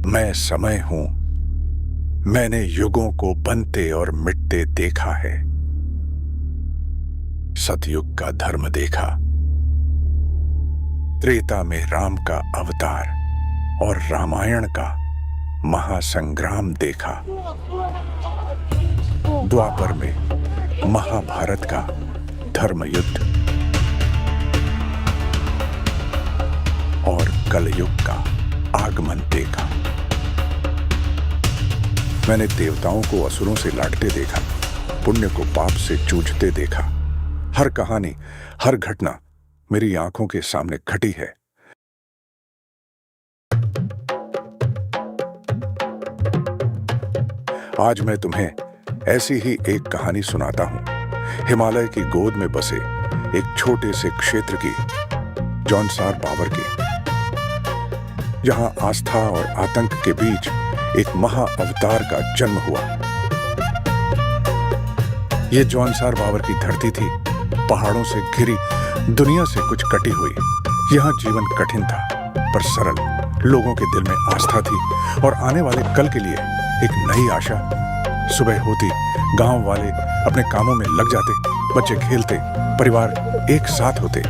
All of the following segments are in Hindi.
मैं समय हूं। मैंने युगों को बनते और मिटते देखा है। सतयुग का धर्म देखा, त्रेता में राम का अवतार और रामायण का महासंग्राम देखा। द्वापर में महाभारत का धर्म युद्ध और कलयुग का आगमन देखा। मैंने देवताओं को असुरों से लड़ते देखा, पुण्य को पाप से जूझते देखा। हर कहानी, हर घटना मेरी आंखों के सामने घटी है। आज मैं तुम्हें ऐसी ही एक कहानी सुनाता हूं। हिमालय की गोद में बसे एक छोटे से क्षेत्र की, जौनसार बावर की, जहां आस्था और आतंक के बीच एक महा अवतार का जन्म हुआ। यह जौनसार बावर की धरती थी, पहाड़ों से घिरी, दुनिया से कुछ कटी हुई। यहां जीवन कठिन था पर सरल। लोगों के दिल में आस्था थी और आने वाले कल के लिए एक नई आशा। सुबह होती गांव वाले अपने कामों में लग जाते, बच्चे खेलते, परिवार एक साथ होते।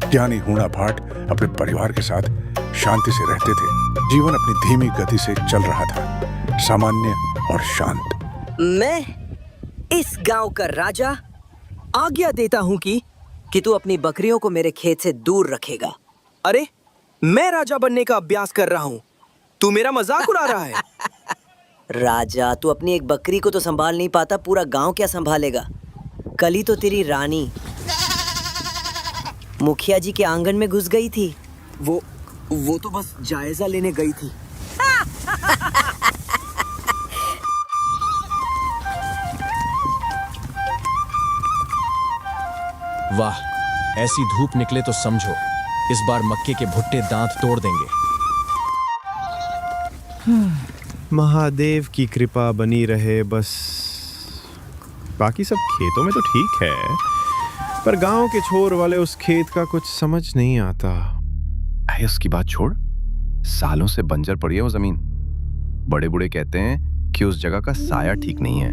ज्ञानी हूणा भाट अपने परिवार के साथ शांति से रहते थे। जीवन अपनी धीमी गति से चल रहा था, सामान्य और शांत। मैं इस गांव का राजा आज्ञा देता हूं कि तू अपनी बकरियों को मेरे खेत से दूर रखेगा। अरे, मैं राजा बनने का अभ्यास कर रहा हूं, तू मेरा मजाक उड़ा रहा है। राजा, तू अपनी एक बकरी को तो संभाल नहीं पाता, पूरा गांव क्या संभालेगा? कल ही तो तेरी रानी मुखिया जी के आंगन में घुस गई थी। वो तो बस जायजा लेने गई थी। वाह, ऐसी धूप निकले तो समझो इस बार मक्के के भुट्टे दांत तोड़ देंगे। महादेव की कृपा बनी रहे बस। बाकी सब खेतों में तो ठीक है, पर गांव के छोर वाले उस खेत का कुछ समझ नहीं आता। उसकी बात छोड़, सालों से बंजर पड़ी है वो जमीन। बड़े बूढ़े कहते हैं कि उस जगह का साया ठीक नहीं है।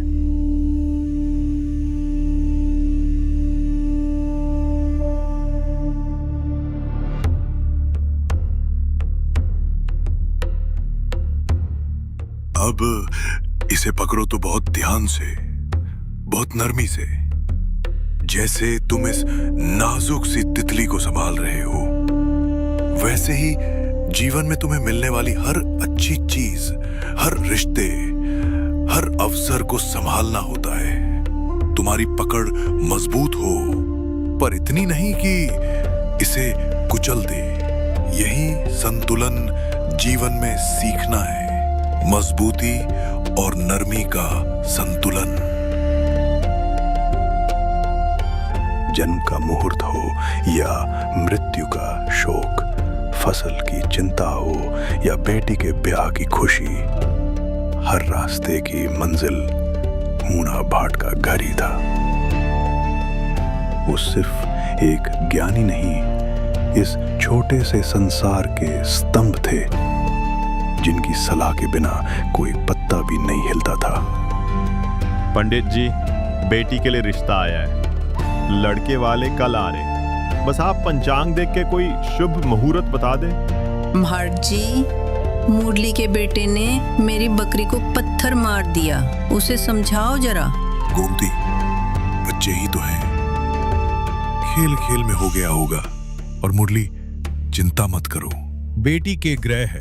अब इसे पकड़ो तो बहुत ध्यान से, बहुत नरमी से, जैसे तुम इस नाजुक सी तितली को संभाल रहे हो। वैसे ही जीवन में तुम्हें मिलने वाली हर अच्छी चीज, हर रिश्ते, हर अवसर को संभालना होता है। तुम्हारी पकड़ मजबूत हो, पर इतनी नहीं कि इसे कुचल दे। यही संतुलन जीवन में सीखना है, मजबूती और नरमी का संतुलन। जन्म का मुहूर्त हो या मृत्यु का शोक, फसल की चिंता हो या बेटी के ब्याह की खुशी, हर रास्ते की मंजिल हूणा भाट का घर ही था। वो सिर्फ एक ज्ञानी नहीं, इस छोटे से संसार के स्तंभ थे, जिनकी सलाह के बिना कोई पत्ता भी नहीं हिलता था। पंडित जी, बेटी के लिए रिश्ता आया है। लड़के वाले कल आ रहे, बस आप पंचांग देख के कोई शुभ मुहूर्त बता दें। भाट जी, मुरली के बेटे ने मेरी बकरी को पत्थर मार दिया, उसे समझाओ जरा। गोमती, बच्चे ही तो हैं, खेल खेल में हो गया होगा। और मुरली, चिंता मत करो, बेटी के ग्रह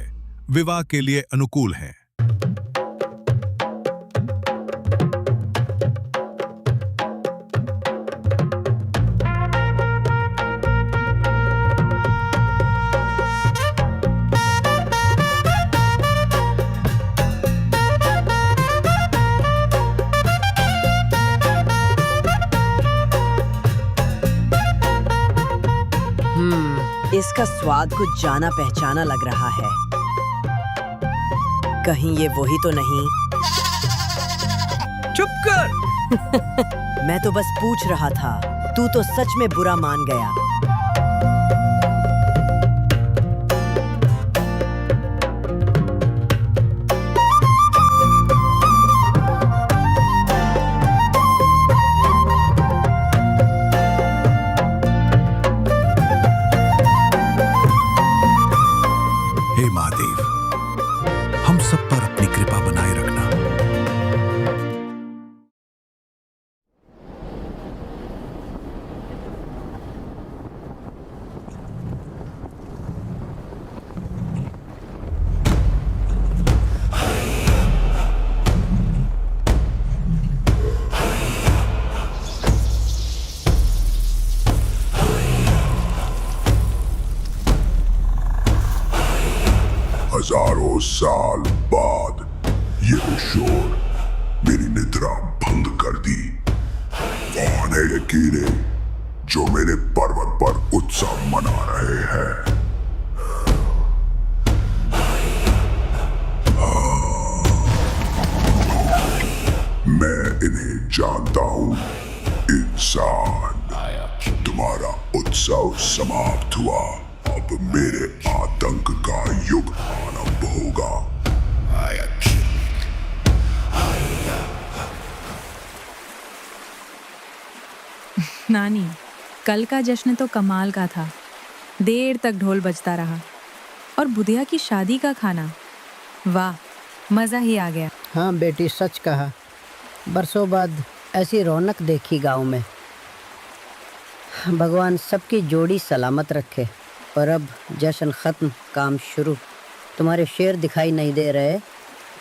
विवाह के लिए अनुकूल हैं। इसका स्वाद कुछ जाना पहचाना लग रहा है। कहीं ये वही तो नहीं? चुप कर। मैं तो बस पूछ रहा था, तू तो सच में बुरा मान गया। हजारों साल बाद ये शोर मेरी निद्रा भंग कर दी। कौन है ये कीड़े जो मेरे पर्वत पर उत्सव मना रहे हैं? मैं इन्हें जानता हूं। इंसान, तुम्हारा उत्सव समाप्त हुआ। अब मेरे आतंक का युग आरंभ होगा। नानी, कल का जश्न तो कमाल का था। देर तक ढोल बजता रहा और बुधिया की शादी का खाना, वाह, मज़ा ही आ गया। हाँ बेटी, सच कहा। बरसों बाद ऐसी रौनक देखी गांव में। भगवान सबकी जोड़ी सलामत रखे। और अब जश्न ख़त्म, काम शुरू। तुम्हारे शेर दिखाई नहीं दे रहे,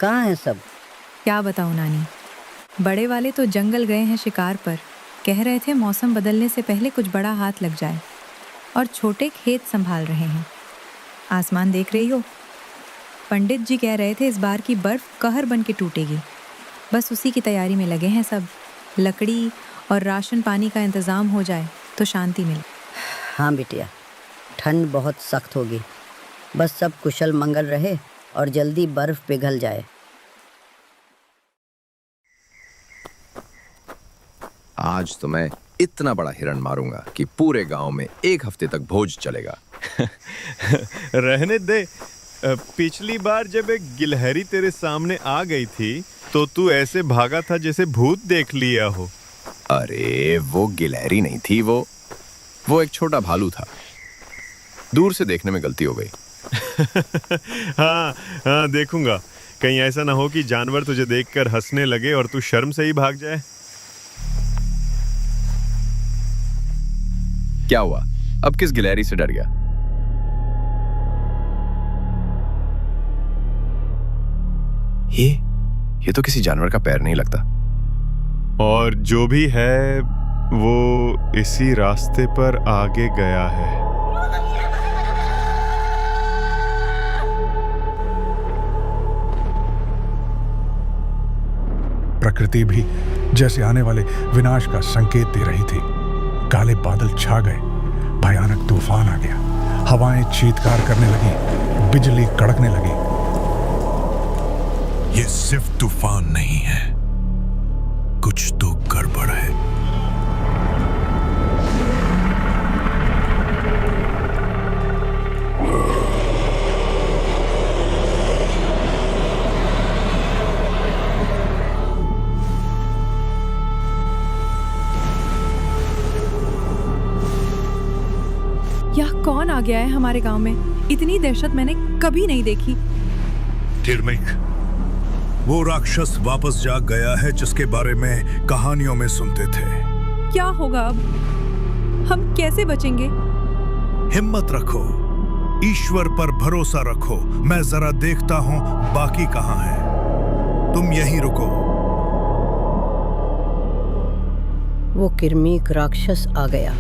कहाँ हैं सब? क्या बताऊँ नानी, बड़े वाले तो जंगल गए हैं शिकार पर। कह रहे थे मौसम बदलने से पहले कुछ बड़ा हाथ लग जाए। और छोटे खेत संभाल रहे हैं। आसमान देख रही हो? पंडित जी कह रहे थे इस बार की बर्फ कहर बन के टूटेगी। बस उसी की तैयारी में लगे हैं सब। लकड़ी और राशन पानी का इंतज़ाम हो जाए तो शांति मिले। हाँ बिटिया, ठंड बहुत सख्त होगी। बस सब कुशल मंगल रहे और जल्दी बर्फ पिघल जाए। आज तो मैं इतना बड़ा हिरण मारूंगा कि पूरे गांव में 1 हफ्ते तक भोज चलेगा। रहने दे। पिछली बार जब एक गिलहरी तेरे सामने आ गई थी तो तू ऐसे भागा था जैसे भूत देख लिया हो। अरे वो गिलहरी नहीं थी, वो एक छोटा भालू था। दूर से देखने में गलती हो गई। हाँ हाँ, देखूंगा। कहीं ऐसा ना हो कि जानवर तुझे देखकर हंसने लगे और तू शर्म से ही भाग जाए। क्या हुआ? अब किस गिलहरी से डर गया? ये तो किसी जानवर का पैर नहीं लगता। और जो भी है वो इसी रास्ते पर आगे गया है। प्रकृति भी जैसे आने वाले विनाश का संकेत दे रही थी। काले बादल छा गए, भयानक तूफान आ गया, हवाएं चीत्कार करने लगी, बिजली कड़कने लगी। ये सिर्फ तूफान नहीं है, कुछ तो गड़बड़ है। यह कौन आ गया है हमारे गांव में? इतनी दहशत मैंने कभी नहीं देखी। टिर्मिक, वो राक्षस वापस जाग गया है जिसके बारे में कहानियों में सुनते थे। क्या होगा अब? हम कैसे बचेंगे? हिम्मत रखो, ईश्वर पर भरोसा रखो। मैं जरा देखता हूं बाकी कहां है। तुम यहीं रुको। वो किर्मीक राक्षस आ गया।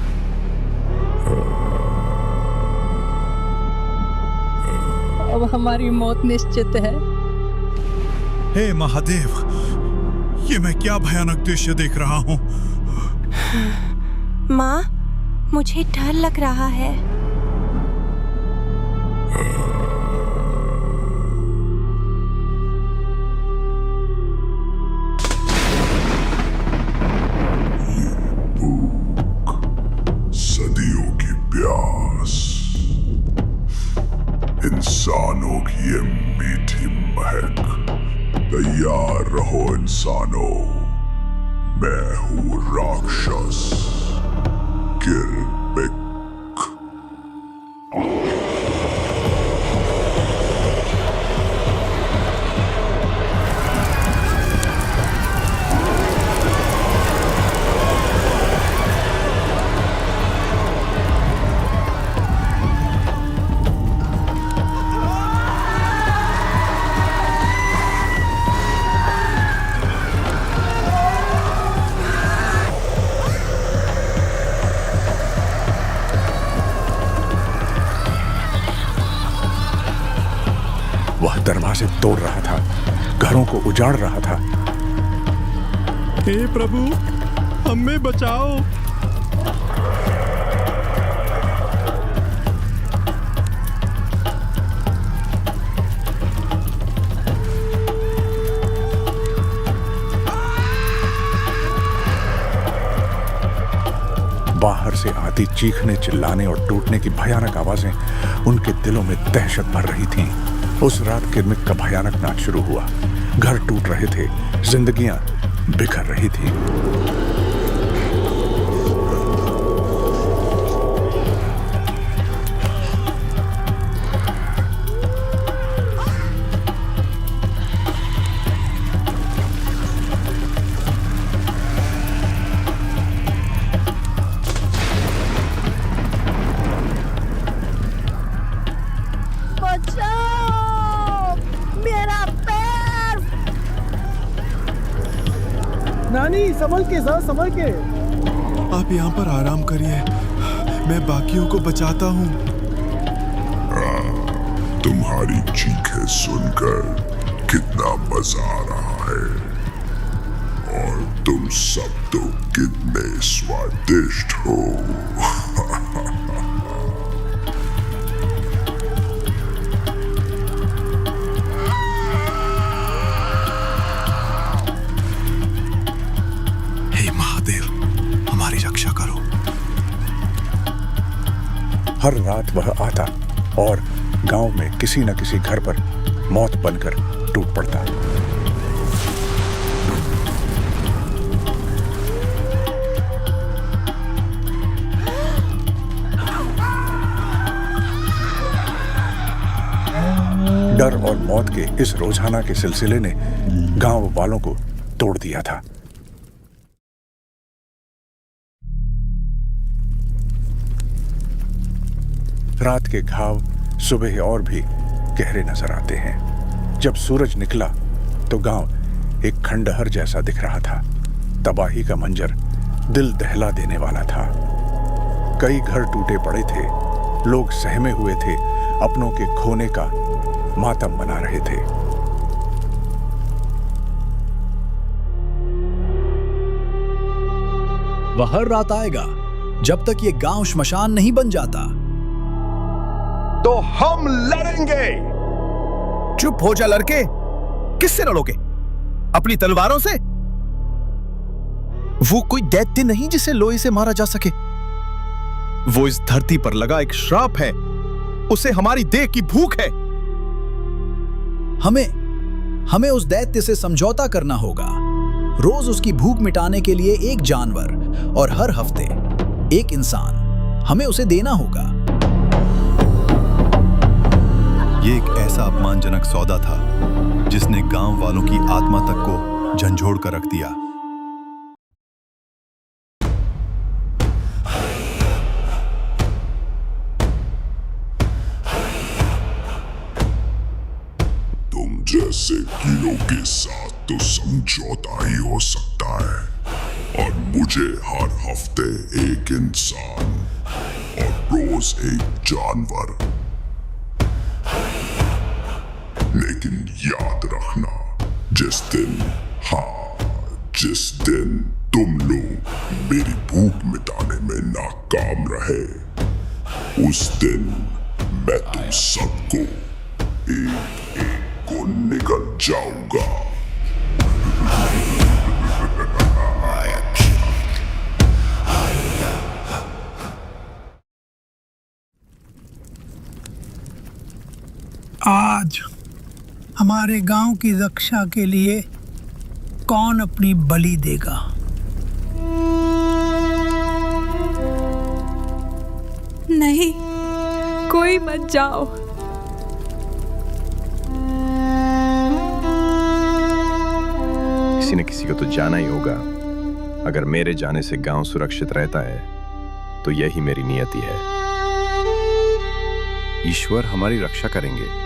अब हमारी मौत निश्चित है। हे महादेव, ये मैं क्या भयानक दृश्य देख रहा हूँ। माँ, मुझे डर लग रहा है। सदियों की प्यास, इंसानों की ये मीठी महक। तैयार रहो इंसानों, मैं हूँ राक्षस किर्मिक। दरवाजे तोड़ रहा था, घरों को उजाड़ रहा था। हे प्रभु, हमें बचाओ। बाहर से आती चीखने, चिल्लाने और टूटने की भयानक आवाजें उनके दिलों में दहशत भर रही थीं। उस रात किरमिक का भयानक नाच शुरू हुआ। घर टूट रहे थे, जिंदगियां बिखर रही थी। नानी, संभल के, संभल के। आप यहाँ पर आराम करिए, मैं बाकियों को बचाता हूँ। तुम्हारी चीखें सुनकर कितना मजा आ रहा है, और तुम सब तो कितने स्वादिष्ट हो। हर रात वह आता और गांव में किसी न किसी घर पर मौत बनकर टूट पड़ता। डर और मौत के इस रोजाना के सिलसिले ने गांव वालों को तोड़ दिया था। रात के घाव सुबह और भी गहरे नजर आते हैं। जब सूरज निकला तो गांव एक खंडहर जैसा दिख रहा था। तबाही का मंजर दिल दहला देने वाला था। कई घर टूटे पड़े थे, लोग सहमे हुए थे, अपनों के खोने का मातम मना रहे थे। वह हर रात आएगा जब तक ये गांव श्मशान नहीं बन जाता। तो हम लड़ेंगे। चुप हो जा लड़के। किससे लड़ोगे? अपनी तलवारों से? वो कोई दैत्य नहीं जिसे लोहे से मारा जा सके। वो इस धरती पर लगा एक श्राप है। उसे हमारी देह की भूख है। हमें उस दैत्य से समझौता करना होगा। रोज उसकी भूख मिटाने के लिए एक जानवर और हर हफ्ते एक इंसान हमें उसे देना होगा। ये एक ऐसा अपमानजनक सौदा था जिसने गांव वालों की आत्मा तक को झंझोड़ कर रख दिया। तुम जैसे कीड़ों के साथ तो समझौता ही हो सकता है, और मुझे हर हफ्ते एक इंसान और रोज एक जानवर। लेकिन याद रखना, जिस दिन तुम लोग मेरी भूख मिटाने में नाकाम रहे, उस दिन मैं तुम सबको एक एक को निगल जाऊंगा। आज हमारे गांव की रक्षा के लिए कौन अपनी बलि देगा? नहीं, कोई मत जाओ। किसी न किसी को तो जाना ही होगा। अगर मेरे जाने से गांव सुरक्षित रहता है तो यही मेरी नियति है। ईश्वर हमारी रक्षा करेंगे।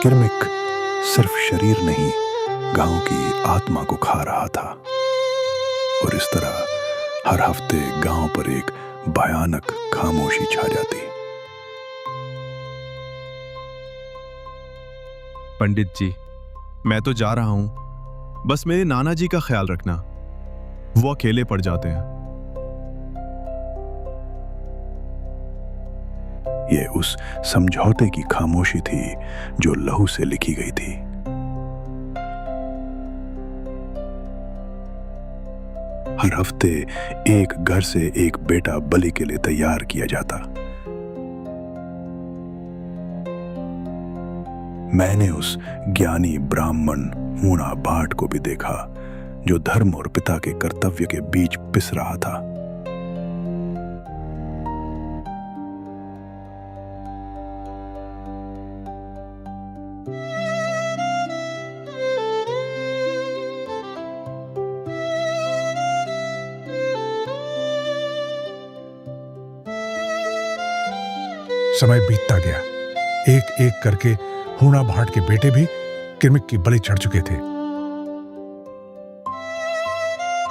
किरमिक सिर्फ शरीर नहीं, गांव की आत्मा को खा रहा था। और इस तरह हर हफ्ते गांव पर एक भयानक खामोशी छा जाती। पंडित जी, मैं तो जा रहा हूं, बस मेरे नाना जी का ख्याल रखना, वो अकेले पड़ जाते हैं। ये उस समझौते की खामोशी थी जो लहू से लिखी गई थी। हर हफ्ते एक घर से एक बेटा बलि के लिए तैयार किया जाता। मैंने उस ज्ञानी ब्राह्मण हूणा भाट को भी देखा जो धर्म और पिता के कर्तव्य के बीच पिस रहा था। समय बीतता गया। एक एक करके हूणा भाट के बेटे भी किरमिक की बलि चढ़ चुके थे।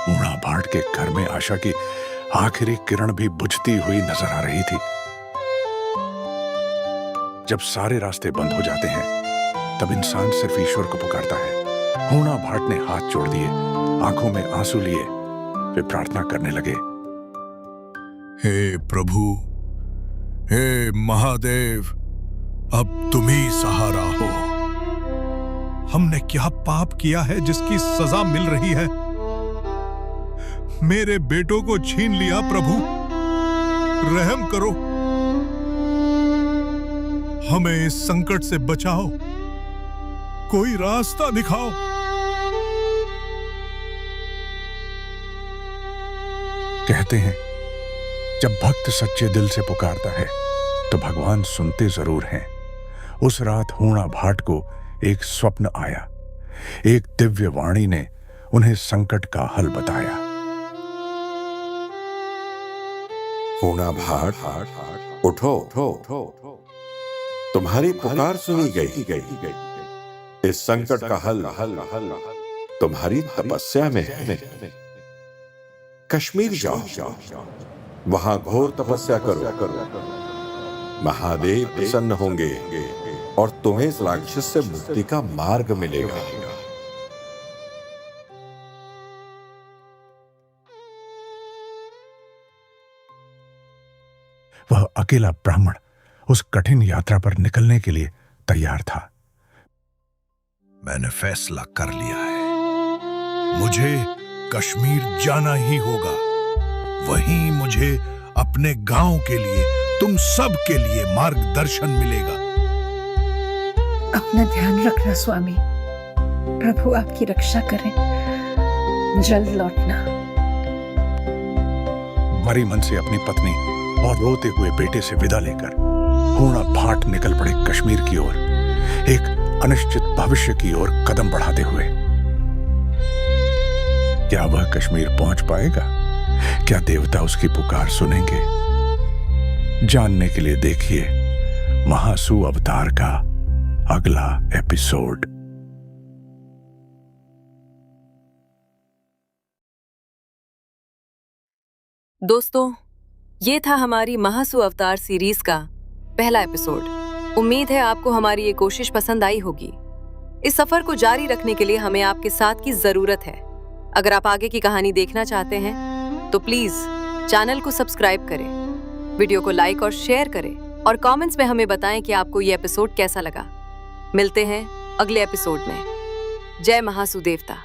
हूणा भाट के घर में आशा की आखिरी किरण भी बुझती हुई नजर आ रही थी। जब सारे रास्ते बंद हो जाते हैं तब इंसान सिर्फ ईश्वर को पुकारता है। हूणा भाट ने हाथ जोड़ दिए, आंखों में आंसू लिए वे प्रार्थना करने लगे। हे प्रभु, हे महादेव, अब तुम ही सहारा हो। हमने क्या पाप किया है जिसकी सजा मिल रही है? मेरे बेटों को छीन लिया प्रभु, रहम करो, हमें इस संकट से बचाओ, कोई रास्ता दिखाओ। कहते हैं जब भक्त सच्चे दिल से पुकारता है तो भगवान सुनते जरूर हैं। उस रात हूणा भाट को एक स्वप्न आया। एक दिव्य वाणी ने उन्हें संकट का हल बताया। हूणा भाट, उठो, तुम्हारी पुकार सुनी गई। इस संकट का हल तुम्हारी तपस्या में है। कश्मीर जाओ, वहां घोर तपस्या करो, महादेव प्रसन्न होंगे और तुम्हें इस राक्षस से मुक्ति का मार्ग मिलेगा। वह अकेला ब्राह्मण उस कठिन यात्रा पर निकलने के लिए तैयार था। मैंने फैसला कर लिया है, मुझे कश्मीर जाना ही होगा। वहीं मुझे अपने गांव के लिए, तुम सब के लिए मार्गदर्शन मिलेगा। अपना ध्यान रखना स्वामी, प्रभु आपकी रक्षा करें, जल्द लौटना। मरी मन से अपनी पत्नी और रोते हुए बेटे से विदा लेकर हूणा भाट निकल पड़े कश्मीर की ओर, एक अनिश्चित भविष्य की ओर कदम बढ़ाते हुए। क्या वह कश्मीर पहुंच पाएगा? क्या देवता उसकी पुकार सुनेंगे? जानने के लिए देखिए महासु अवतार का अगला एपिसोड। दोस्तों, ये था हमारी महासु अवतार सीरीज का पहला एपिसोड। उम्मीद है आपको हमारी ये कोशिश पसंद आई होगी। इस सफर को जारी रखने के लिए हमें आपके साथ की जरूरत है। अगर आप आगे की कहानी देखना चाहते हैं तो प्लीज चैनल को सब्सक्राइब करें, वीडियो को लाइक और शेयर करें और कमेंट्स में हमें बताएं कि आपको ये एपिसोड कैसा लगा। मिलते हैं अगले एपिसोड में। जय महासु देवता।